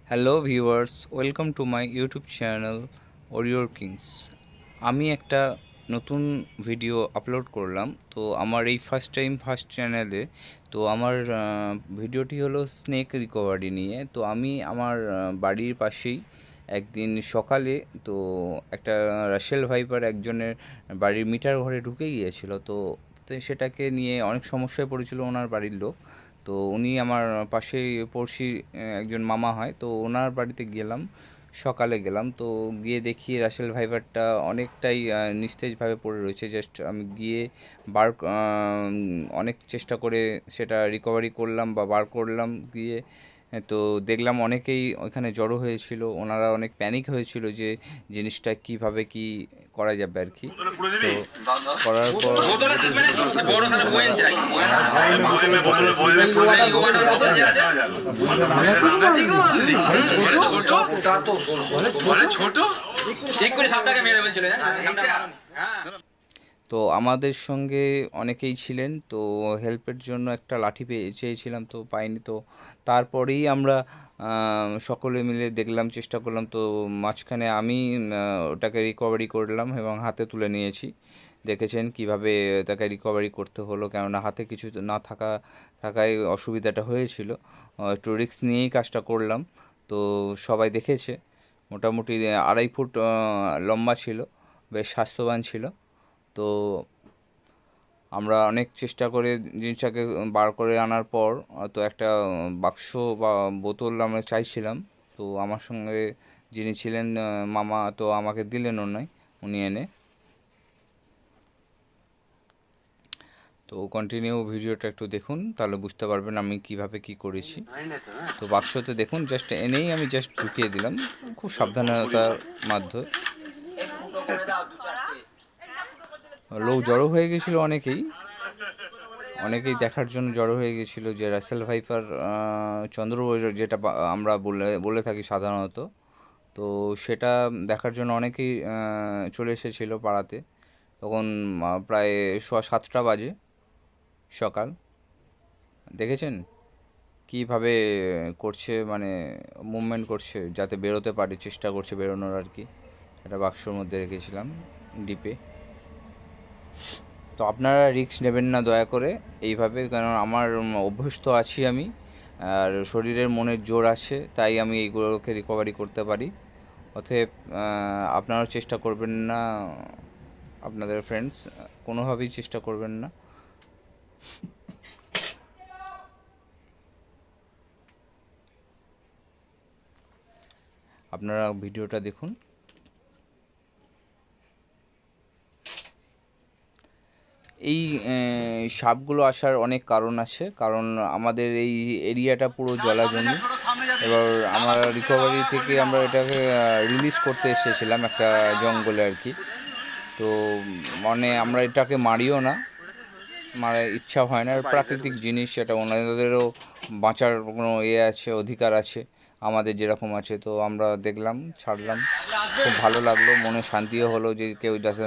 Hello viewers, welcome to my YouTube channel warrior kings. আমি একটা নতুন ভিডিও আপলোড করলাম। তো আমার এই ফার্স্ট চ্যানেলে। তো আমার ভিডিওটি হলো স্নেক রিকভারি নিয়ে। তো আমি আমার বাড়ির পাশেই একদিন সকালে তো একটা রাসেল ভাইপার একজনের বাড়ির মিটার ঘরে ঢুকে গিয়েছিল। তো সেটাকে নিয়ে অনেক সমস্যায় পড়েছিল ওনার বাড়ির লোক। তো উনি আমার পাশেই পড়শি একজন মামা হয়। তো ওনার বাড়িতে গেলাম, সকালে গেলাম। তো গিয়ে দেখি রাসেল ভাইপারটা অনেকটাই নিস্তেজভাবে পড়ে রয়েছে। জাস্ট আমি গিয়ে অনেক চেষ্টা করে সেটা রিকভারি করলাম বা বার করলাম গিয়ে। তো দেখলাম অনেকেই ওইখানে জড়ো হয়েছিল, ওনারা অনেক প্যানিক হয়েছিল যে জিনিসটা কিভাবে কি করা যাবে আর কি। তো করার পর তো আমাদের সঙ্গে অনেকেই ছিলেন। তো হেল্পের জন্য একটা লাঠি চেয়েছিলাম, তো পাইনি। তো তারপরেই আমরা সকলে মিলে দেখলাম, চেষ্টা করলাম। তো মাঝখানে আমি ওটাকে রিকভারি করলাম এবং হাতে তুলে নিয়েছি। দেখেছেন কিভাবে তাকে রিকভারি করতে হলো, কেননা হাতে কিছু না থাকায় অসুবিধাটা হয়েছিল। একটু রিস্ক নিয়েই কাজটা করলাম। তো সবাই দেখেছে। মোটামুটি 2.5 ফুট লম্বা ছিল, বেশ স্বাস্থ্যবান ছিল। তো আমরা অনেক চেষ্টা করে জিনিসটাকে বার করে আনার পর তো একটা বাক্স বা বোতল আমরা চাইছিলাম। তো আমার সঙ্গে যিনি ছিলেন মামা, তো আমাকে দিলেন উনি এনে। তো কন্টিনিউ ভিডিওটা একটু দেখুন, তাহলে বুঝতে পারবেন আমি কিভাবে কি করেছি। তো বাক্সতে দেখুন, জাস্ট এনেই আমি জাস্ট ঢুকিয়ে দিলাম খুব সাবধানতার মাধ্যমে। লোক জড়ো হয়ে গেছিলো, অনেকেই দেখার জন্য জড়ো হয়ে গেছিলো যে রাসেল ভাইপার চন্দ্রবোজ যেটা আমরা বলে থাকি সাধারণত। তো সেটা দেখার জন্য অনেকেই চলে এসেছিলো পাড়াতে। তখন প্রায় 7:15 বাজে সকাল। দেখেছেন কীভাবে করছে, মানে মুভমেন্ট করছে যাতে বেরোতে পারে, চেষ্টা করছে বেরোনোর আর কি। এটা বাক্সর মধ্যে রেখেছিলাম ডিপে। তো আপনারা রিস্ক নেবেন না দয়া করে এইভাবে, কারণ আমার অভ্যস্ত আছি আমি, আর শরীরের মনের জোর আছে, তাই আমি এইগুলোকে রিকভারি করতে পারি। অতএব আপনারাও চেষ্টা করবেন না, আপনাদের ফ্রেন্ডস কোনোভাবেই চেষ্টা করবেন না। আপনারা ভিডিওটা দেখুন। এই সাপগুলো আসার অনেক কারণ আছে, কারণ আমাদের এই এরিয়াটা পুরো জলাজমি। এবার আমরা রিকভারি থেকে আমরা এটাকে রিলিজ করতে এসেছিলাম একটা জঙ্গলে আর কি। তো মানে আমরা এটাকে মারিও না, মারার ইচ্ছা হয় না। প্রাকৃতিক জিনিস, এটা ওনাদেরও বাঁচার কোনো আছে, অধিকার আছে আমাদের যেরকম আছে। তো আমরা দেখলাম, ছাড়লাম, খুব ভালো লাগলো, মনে শান্তিও হলো যে কেউ যাতে